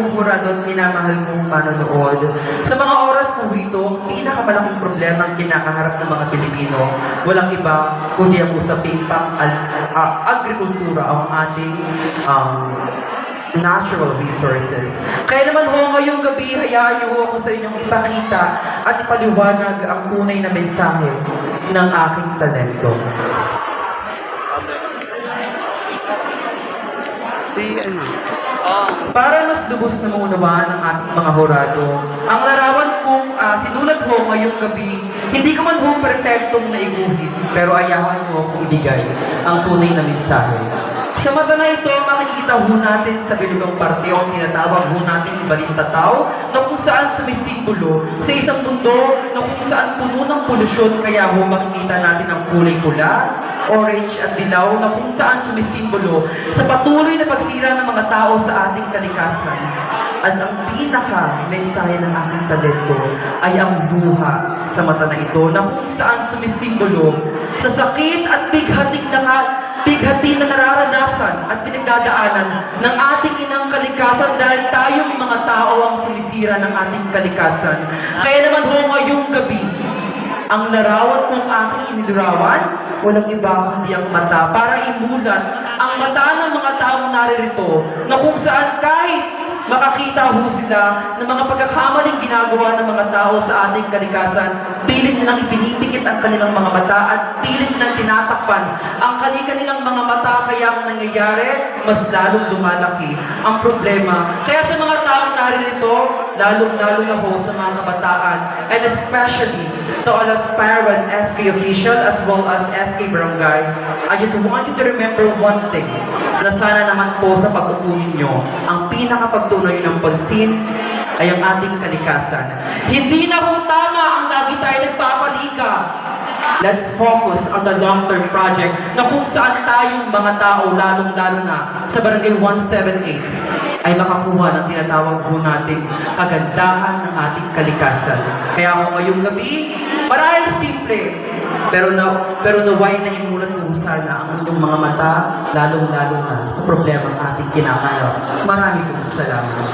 kong hurado at minamahal kong manonood. Sa mga oras na ito, pinakamalaking problema ang kinakaharap ng mga Pilipino. Walang iba kundi ang usaping agrikultura ang ating natural resources. Kaya naman ho, ngayong gabi, hayaan niyo ako sa inyong ipakita at ipaliwanag ang tunay na mensahe ng aking talento. Para mas lubos na maunawaan ng ating mga hurado, ang larawan kong sinulat ho ngayong gabi, hindi ko man ho perfectong naiguhit, pero ayawan ko kung ibigay ang tunay na mensahe. Sa mata na ito, makikita ho natin sa bilugang parte o tinatawag ho natin balintataw na kung saan sumisimbolo sa isang mundo na kung saan puno ng polusyon, kaya ho makikita natin ang kulay pula, orange at dilaw na kung saan sumisimbolo sa patuloy na pagsira ng mga tao sa ating kalikasan. At ang pinaka-mensahe ng aking talento ay ang luha sa mata na ito na kung saan sumisimbolo sa sakit at bighati na nararanasan at pinagdadaanan ng ating inang kalikasan dahil tayong mga tao ang sumisira ng ating kalikasan. Kaya naman ho ngayong gabi, ang larawan kong aking inilarawan, walang iba kundi ang mata para imulat ang mata ng mga taong naririto na kung saan kahit makakita ho sila ng mga pagkakamaling ginagawa ng mga tao sa ating kalikasan, pilit nilang ipinipikit ang kanilang mga mata at pilit nilang tinatakpan ang kanilang mga mata, kaya ang nangyayari, mas lalong lumalaki ang problema. Kaya sa mga taong naririto, lalong-lalo na ho sa mga kabataan, and especially to all aspirant SK official as well as SK Barangay, I just want you to remember one thing, na sana naman po sa pag-upunin nyo, ang pinakapagtunay ng pansin ay ang ating kalikasan. Hindi na ho tama ang lagi tayo nagpapaliga. Let's focus on the long-term project na kung saan tayong mga tao, lalong-lalo na sa Barangay 178, ay makakuha ng tinatawag po nating kagandahan ng ating kalikasan. Kaya ako ngayong gabi, marahil simple, pero naway na imulat ko sana ang inyong mga mata, lalong-lalo na sa problema ng ating kinakaharap. Maraming salamat.